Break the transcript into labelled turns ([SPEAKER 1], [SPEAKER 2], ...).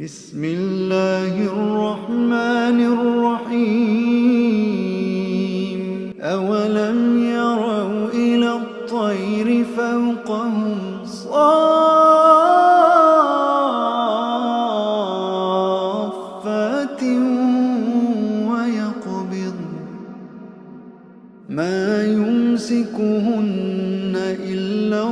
[SPEAKER 1] بسم الله الرحمن الرحيم. أولم يروا إلى الطير فوقهم صافات ويقبضن ما يمسكهن إلا